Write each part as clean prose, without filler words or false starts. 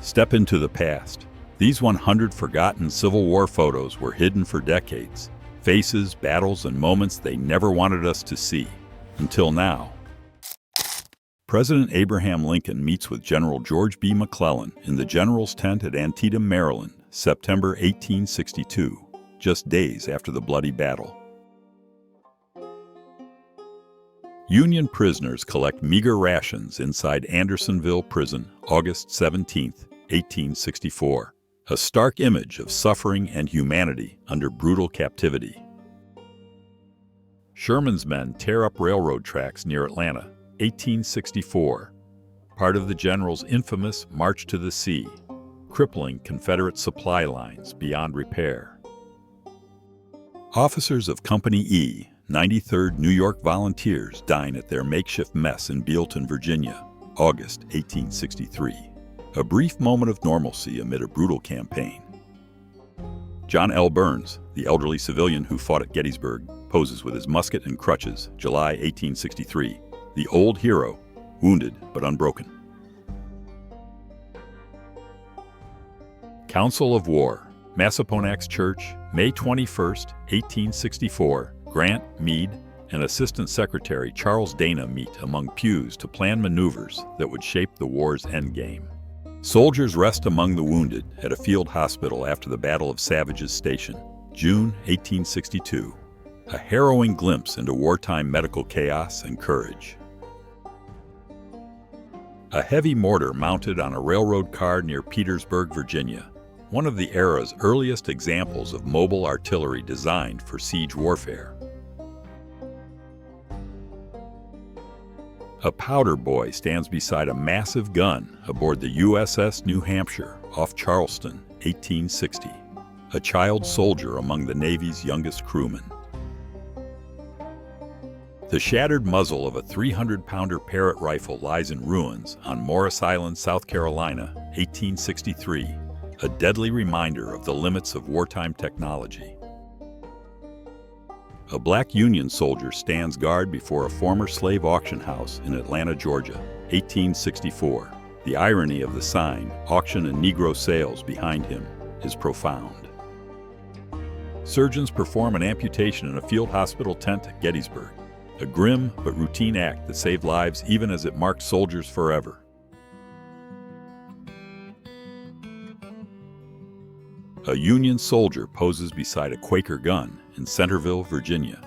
Step into the past. These 100 forgotten Civil War photos were hidden for decades. Faces, battles, and moments they never wanted us to see. Until now. President Abraham Lincoln meets with General George B. McClellan in the General's tent at Antietam, Maryland, September 1862, just days after the bloody battle. Union prisoners collect meager rations inside Andersonville Prison, August 17, 1864. A stark image of suffering and humanity under brutal captivity. Sherman's men tear up railroad tracks near Atlanta, 1864, part of the general's infamous March to the Sea, crippling Confederate supply lines beyond repair. Officers of Company E, 93rd New York Volunteers dine at their makeshift mess in Bealeton, Virginia, August 1863. A brief moment of normalcy amid a brutal campaign. John L. Burns, the elderly civilian who fought at Gettysburg, poses with his musket and crutches, July 1863. The old hero, wounded but unbroken. Council of War, Massaponax Church, May 21, 1864. Grant, Meade, and Assistant Secretary Charles Dana meet among pews to plan maneuvers that would shape the war's endgame. Soldiers rest among the wounded at a field hospital after the Battle of Savage's Station, June 1862. A harrowing glimpse into wartime medical chaos and courage. A heavy mortar mounted on a railroad car near Petersburg, Virginia, one of the era's earliest examples of mobile artillery designed for siege warfare. A powder boy stands beside a massive gun aboard the USS New Hampshire off Charleston, 1860, a child soldier among the Navy's youngest crewmen. The shattered muzzle of a 300-pounder Parrott rifle lies in ruins on Morris Island, South Carolina, 1863, a deadly reminder of the limits of wartime technology. A black Union soldier stands guard before a former slave auction house in Atlanta, Georgia, 1864. The irony of the sign, auction and Negro sales, behind him is profound. Surgeons perform an amputation in a field hospital tent at Gettysburg, a grim but routine act that saved lives even as it marked soldiers forever. A Union soldier poses beside a Quaker gun in Centerville, Virginia,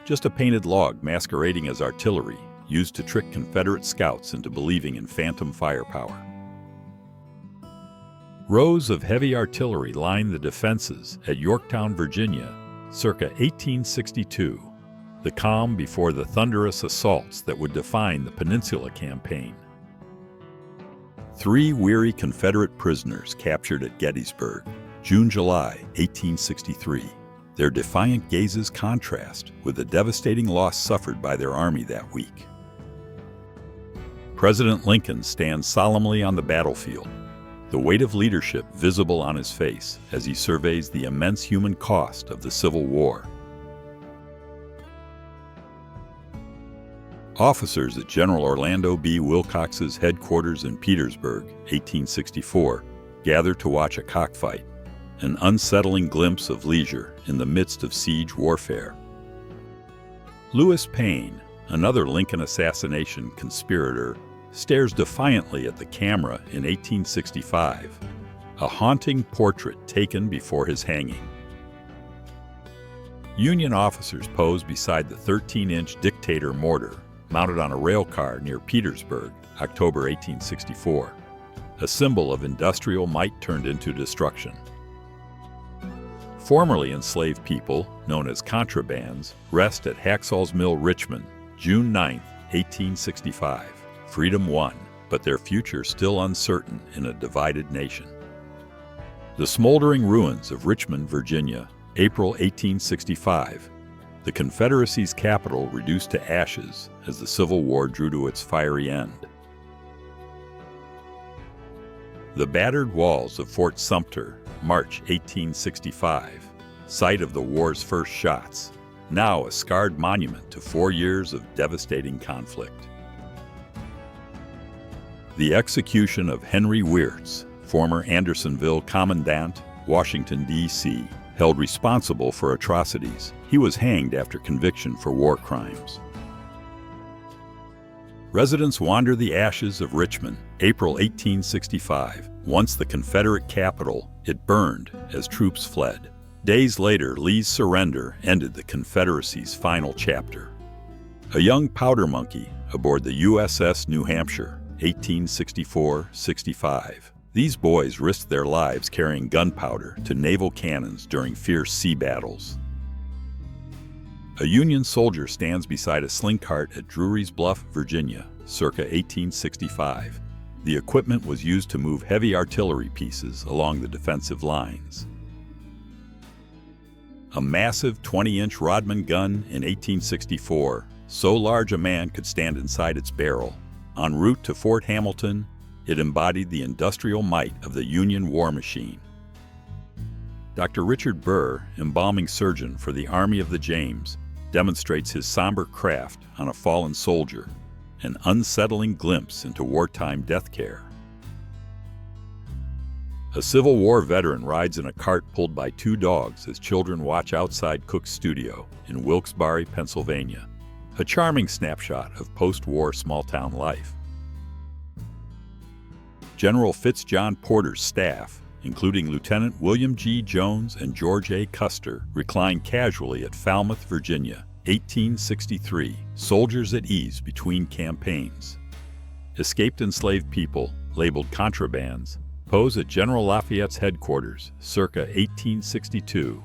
just a painted log masquerading as artillery used to trick Confederate scouts into believing in phantom firepower. Rows of heavy artillery line the defenses at Yorktown, Virginia, circa 1862, the calm before the thunderous assaults that would define the Peninsula Campaign. 3 weary Confederate prisoners captured at Gettysburg, June-July 1863. Their defiant gazes contrast with the devastating loss suffered by their army that week. President Lincoln stands solemnly on the battlefield, the weight of leadership visible on his face as he surveys the immense human cost of the Civil War. Officers at General Orlando B. Wilcox's headquarters in Petersburg, 1864, gather to watch a cockfight, an unsettling glimpse of leisure in the midst of siege warfare. Lewis Payne, another Lincoln assassination conspirator, stares defiantly at the camera in 1865, a haunting portrait taken before his hanging. Union officers pose beside the 13-inch Dictator mortar mounted on a rail car near Petersburg, October 1864, a symbol of industrial might turned into destruction. Formerly enslaved people, known as contrabands, rest at Hacksaw's Mill, Richmond, June 9, 1865. Freedom won, but their future still uncertain in a divided nation. The smoldering ruins of Richmond, Virginia, April 1865. The Confederacy's capital reduced to ashes as the Civil War drew to its fiery end. The battered walls of Fort Sumter, March 1865, site of the war's first shots, now a scarred monument to 4 years of devastating conflict. The execution of Henry Wirz, former Andersonville Commandant, Washington, D.C., held responsible for atrocities. He was hanged after conviction for war crimes. Residents wander the ashes of Richmond, April 1865. Once the Confederate capital, it burned as troops fled. Days later, Lee's surrender ended the Confederacy's final chapter. A young powder monkey aboard the USS New Hampshire, 1864-65. These boys risked their lives carrying gunpowder to naval cannons during fierce sea battles. A Union soldier stands beside a sling cart at Drury's Bluff, Virginia, circa 1865. The equipment was used to move heavy artillery pieces along the defensive lines. A massive 20-inch Rodman gun in 1864, so large a man could stand inside its barrel. En route to Fort Hamilton, it embodied the industrial might of the Union war machine. Dr. Richard Burr, embalming surgeon for the Army of the James, demonstrates his somber craft on a fallen soldier, an unsettling glimpse into wartime death care. A Civil War veteran rides in a cart pulled by two dogs as children watch outside Cook's studio in Wilkes-Barre, Pennsylvania. A charming snapshot of post-war small-town life. General Fitz-John Porter's staff, including Lieutenant William G. Jones and George A. Custer, reclined casually at Falmouth, Virginia, 1863, soldiers at ease between campaigns. Escaped enslaved people, labeled contrabands, pose at General Lafayette's headquarters, circa 1862,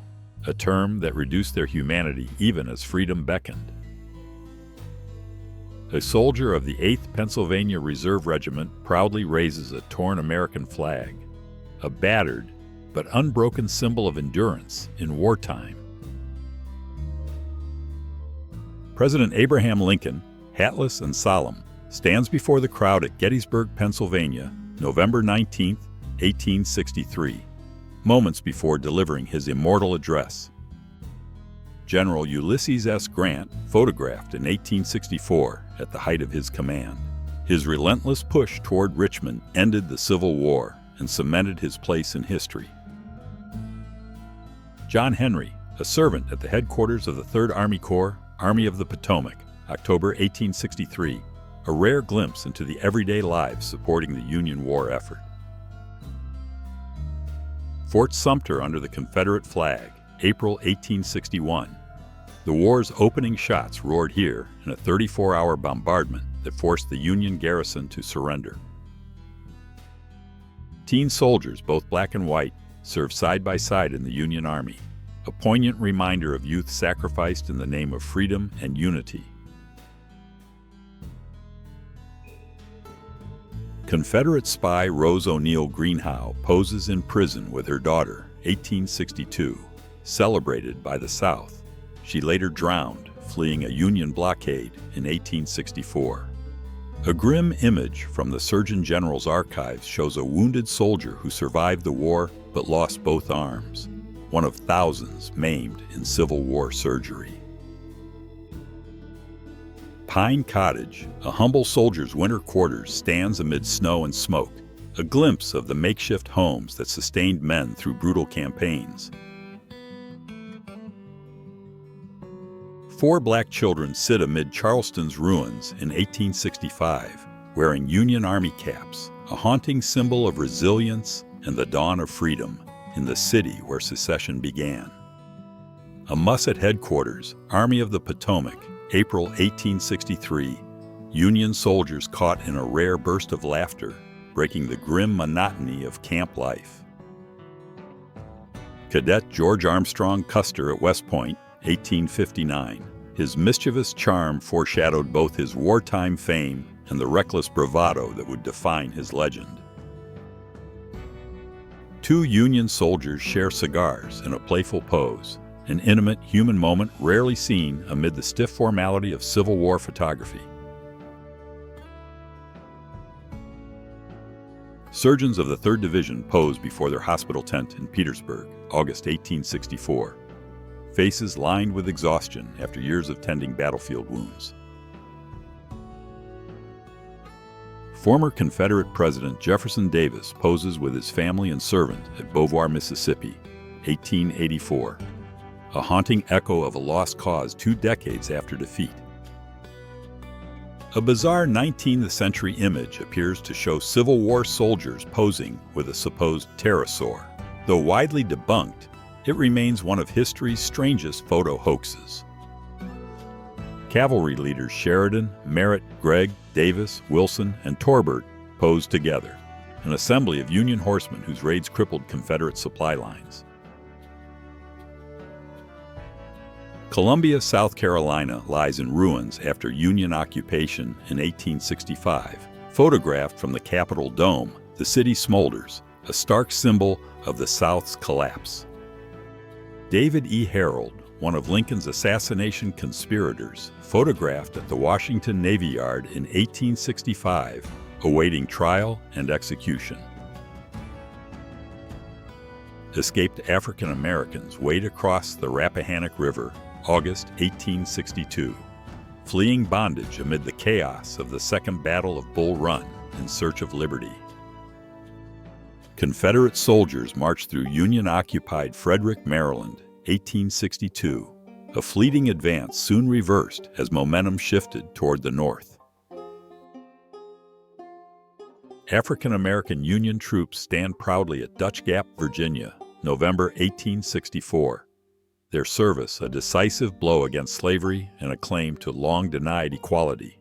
a term that reduced their humanity even as freedom beckoned. A soldier of the 8th Pennsylvania Reserve Regiment proudly raises a torn American flag, a battered but unbroken symbol of endurance in wartime. President Abraham Lincoln, hatless and solemn, stands before the crowd at Gettysburg, Pennsylvania, November 19, 1863, moments before delivering his immortal address. General Ulysses S. Grant, photographed in 1864 at the height of his command. His relentless push toward Richmond ended the Civil War and cemented his place in history. John Henry, a servant at the headquarters of the 3rd Army Corps, Army of the Potomac, October 1863, a rare glimpse into the everyday lives supporting the Union war effort. Fort Sumter under the Confederate flag, April 1861. The war's opening shots roared here in a 34-hour bombardment that forced the Union garrison to surrender. Teen soldiers, both black and white, served side by side in the Union Army, a poignant reminder of youth sacrificed in the name of freedom and unity. Confederate spy Rose O'Neal Greenhow poses in prison with her daughter, 1862, celebrated by the South. She later drowned, fleeing a Union blockade in 1864. A grim image from the Surgeon General's archives shows a wounded soldier who survived the war but lost both arms, one of thousands maimed in Civil War surgery. Pine Cottage, a humble soldier's winter quarters, stands amid snow and smoke, a glimpse of the makeshift homes that sustained men through brutal campaigns. 4 black children sit amid Charleston's ruins in 1865, wearing Union Army caps, a haunting symbol of resilience and the dawn of freedom in the city where secession began. A muss at headquarters, Army of the Potomac, April 1863, Union soldiers caught in a rare burst of laughter, breaking the grim monotony of camp life. Cadet George Armstrong Custer at West Point, 1859. His mischievous charm foreshadowed both his wartime fame and the reckless bravado that would define his legend. 2 Union soldiers share cigars in a playful pose, an intimate human moment rarely seen amid the stiff formality of Civil War photography. Surgeons of the 3rd Division pose before their hospital tent in Petersburg, August 1864. Faces lined with exhaustion after years of tending battlefield wounds. Former Confederate President Jefferson Davis poses with his family and servant at Beauvoir, Mississippi, 1884. A haunting echo of a lost cause 2 decades after defeat. A bizarre 19th century image appears to show Civil War soldiers posing with a supposed pterosaur. Though widely debunked, it remains one of history's strangest photo hoaxes. Cavalry leaders Sheridan, Merritt, Gregg, Davis, Wilson, and Torbert posed together, an assembly of Union horsemen whose raids crippled Confederate supply lines. Columbia, South Carolina lies in ruins after Union occupation in 1865. Photographed from the Capitol Dome, the city smolders, a stark symbol of the South's collapse. David E. Harold, one of Lincoln's assassination conspirators, photographed at the Washington Navy Yard in 1865, awaiting trial and execution. Escaped African Americans wade across the Rappahannock River, August 1862, fleeing bondage amid the chaos of the Second Battle of Bull Run in search of liberty. Confederate soldiers marched through Union-occupied Frederick, Maryland, 1862. A fleeting advance soon reversed as momentum shifted toward the north. African American Union troops stand proudly at Dutch Gap, Virginia, November 1864. Their service a decisive blow against slavery and a claim to long-denied equality.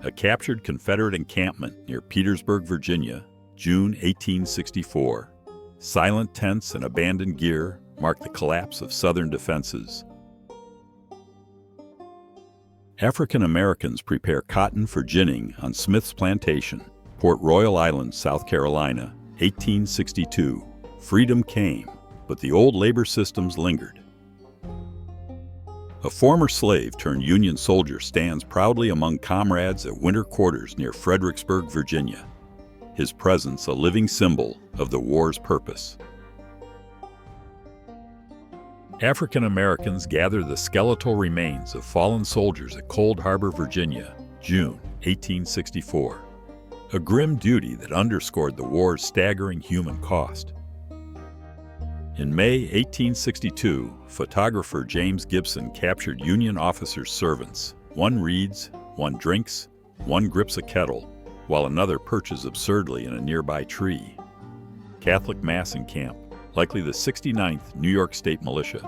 A captured Confederate encampment near Petersburg, Virginia, June 1864. Silent tents and abandoned gear mark the collapse of Southern defenses. African Americans prepare cotton for ginning on Smith's Plantation, Port Royal Island, South Carolina, 1862. Freedom came, but the old labor systems lingered. A former slave turned Union soldier stands proudly among comrades at winter quarters near Fredericksburg, Virginia. His presence a living symbol of the war's purpose. African Americans gather the skeletal remains of fallen soldiers at Cold Harbor, Virginia, June 1864. A grim duty that underscored the war's staggering human cost. In May 1862, photographer James Gibson captured Union officers' servants. One reads, one drinks, one grips a kettle, while another perches absurdly in a nearby tree. Catholic Mass in camp, likely the 69th New York State Militia.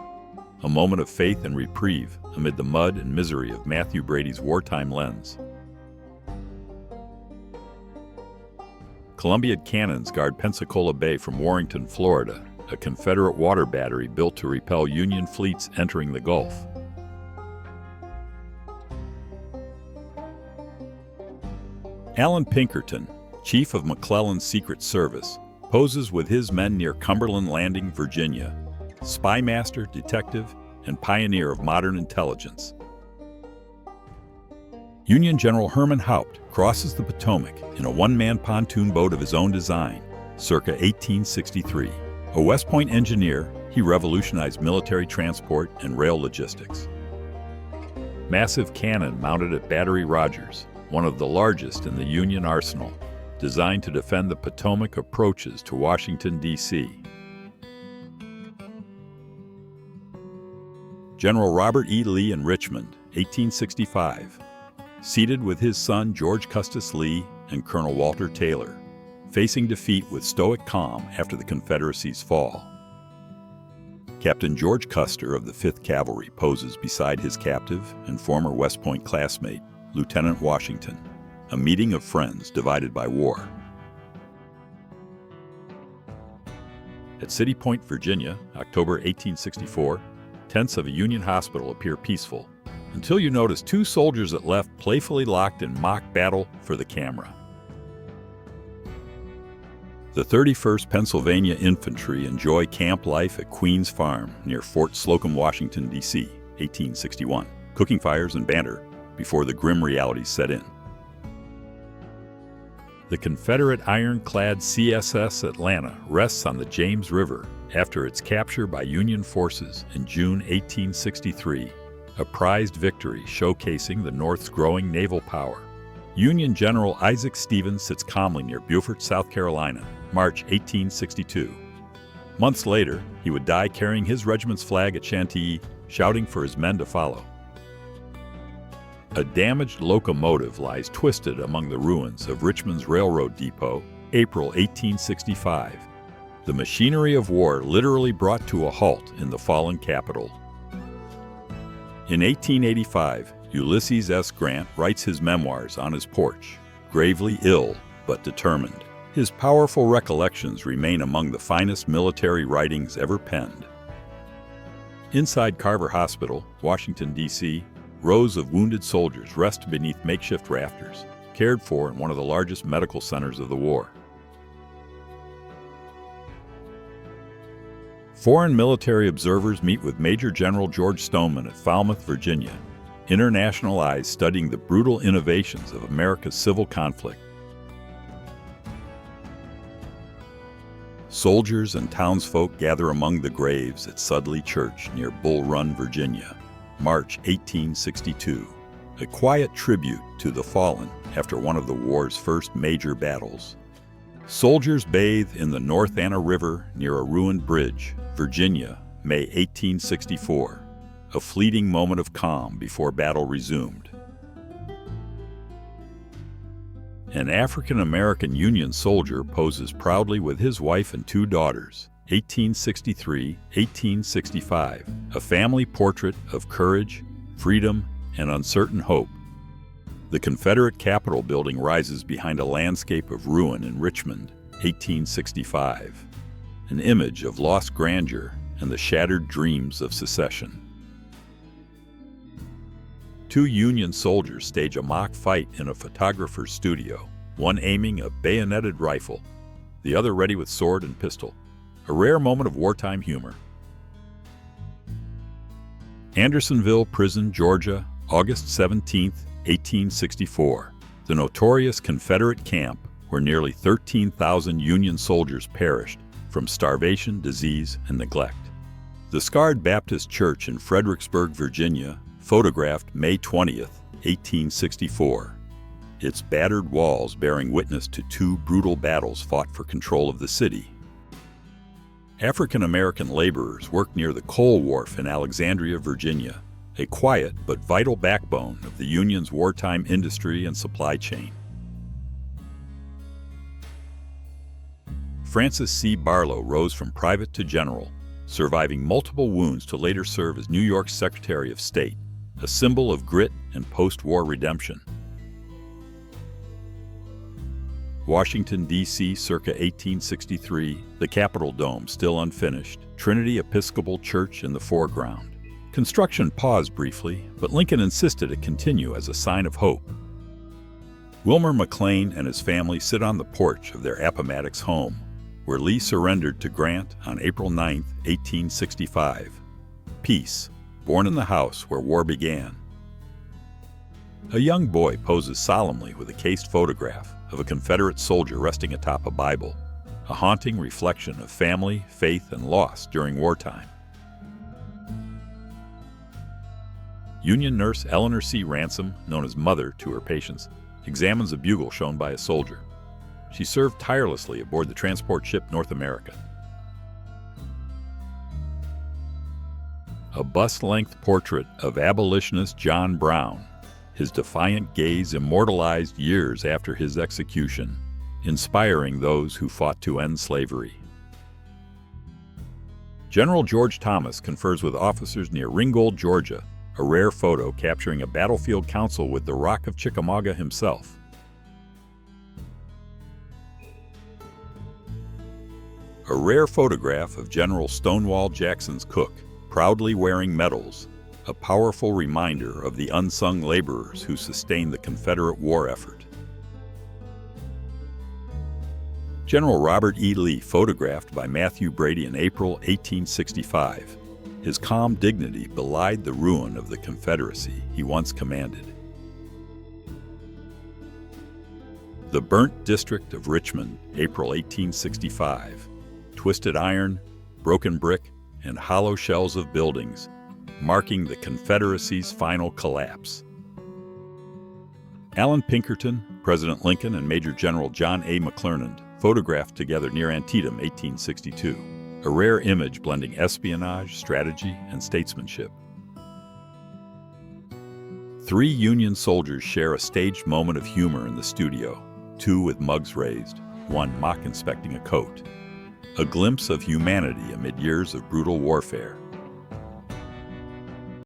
A moment of faith and reprieve amid the mud and misery of Matthew Brady's wartime lens. Columbiad cannons guard Pensacola Bay from Warrenton, Florida, a Confederate water battery built to repel Union fleets entering the Gulf. Allan Pinkerton, chief of McClellan's Secret Service, poses with his men near Cumberland Landing, Virginia, spy master, detective, and pioneer of modern intelligence. Union General Herman Haupt crosses the Potomac in a one-man pontoon boat of his own design, circa 1863. A West Point engineer, he revolutionized military transport and rail logistics. Massive cannon mounted at Battery Rogers, one of the largest in the Union arsenal, designed to defend the Potomac approaches to Washington, D.C. General Robert E. Lee in Richmond, 1865, seated with his son George Custis Lee and Colonel Walter Taylor, facing defeat with stoic calm after the Confederacy's fall. Captain George Custer of the 5th Cavalry poses beside his captive and former West Point classmate, Lieutenant Washington, a meeting of friends divided by war. At City Point, Virginia, October 1864, tents of a Union hospital appear peaceful, until you notice 2 soldiers at left playfully locked in mock battle for the camera. The 31st Pennsylvania Infantry enjoy camp life at Queen's Farm near Fort Slocum, Washington, D.C., 1861, cooking fires and banter before the grim realities set in. The Confederate ironclad CSS Atlanta rests on the James River after its capture by Union forces in June 1863, a prized victory showcasing the North's growing naval power. Union General Isaac Stevens sits calmly near Beaufort, South Carolina, March 1862. Months later, he would die carrying his regiment's flag at Chantilly, shouting for his men to follow. A damaged locomotive lies twisted among the ruins of Richmond's railroad depot, April 1865. The machinery of war literally brought to a halt in the fallen capital. In 1885, Ulysses S. Grant writes his memoirs on his porch, gravely ill but determined. His powerful recollections remain among the finest military writings ever penned. Inside Carver Hospital, Washington, D.C., rows of wounded soldiers rest beneath makeshift rafters, cared for in one of the largest medical centers of the war. Foreign military observers meet with Major General George Stoneman at Falmouth, Virginia, international eyes studying the brutal innovations of America's civil conflict. Soldiers and townsfolk gather among the graves at Sudley Church near Bull Run, Virginia, March 1862, a quiet tribute to the fallen after one of the war's first major battles. Soldiers bathe in the North Anna River near a ruined bridge, Virginia, May 1864, a fleeting moment of calm before battle resumed. An African-American Union soldier poses proudly with his wife and 2 daughters, 1863-1865, a family portrait of courage, freedom, and uncertain hope. The Confederate Capitol building rises behind a landscape of ruin in Richmond, 1865, an image of lost grandeur and the shattered dreams of secession. 2 Union soldiers stage a mock fight in a photographer's studio, one aiming a bayoneted rifle, the other ready with sword and pistol, a rare moment of wartime humor. Andersonville Prison, Georgia, August 17, 1864, the notorious Confederate camp where nearly 13,000 Union soldiers perished from starvation, disease, and neglect. The scarred Baptist Church in Fredericksburg, Virginia, photographed May 20, 1864, its battered walls bearing witness to 2 brutal battles fought for control of the city. African-American laborers worked near the coal wharf in Alexandria, Virginia, a quiet but vital backbone of the Union's wartime industry and supply chain. Francis C. Barlow rose from private to general, surviving multiple wounds to later serve as New York's Secretary of State, a symbol of grit and post-war redemption. Washington, D.C., circa 1863, the Capitol Dome still unfinished, Trinity Episcopal Church in the foreground. Construction paused briefly, but Lincoln insisted it continue as a sign of hope. Wilmer McLean and his family sit on the porch of their Appomattox home, where Lee surrendered to Grant on April 9, 1865. Peace, born in the house where war began. A young boy poses solemnly with a cased photograph of a Confederate soldier resting atop a Bible, a haunting reflection of family, faith, and loss during wartime. Union nurse Eleanor C. Ransom, known as Mother to her patients, examines a bugle shown by a soldier. She served tirelessly aboard the transport ship North America. A bust-length portrait of abolitionist John Brown, his defiant gaze immortalized years after his execution, inspiring those who fought to end slavery. General George Thomas confers with officers near Ringgold, Georgia, a rare photo capturing a battlefield council with the Rock of Chickamauga himself. A rare photograph of General Stonewall Jackson's cook, proudly wearing medals, a powerful reminder of the unsung laborers who sustained the Confederate war effort. General Robert E. Lee, photographed by Matthew Brady in April 1865. His calm dignity belied the ruin of the Confederacy he once commanded. The Burnt District of Richmond, April 1865. Twisted iron, broken brick, and hollow shells of buildings, marking the Confederacy's final collapse. Alan Pinkerton, President Lincoln, and Major General John A. McClernand photographed together near Antietam, 1862, a rare image blending espionage, strategy, and statesmanship. 3 Union soldiers share a staged moment of humor in the studio, 2 with mugs raised, 1 mock inspecting a coat. A glimpse of humanity amid years of brutal warfare.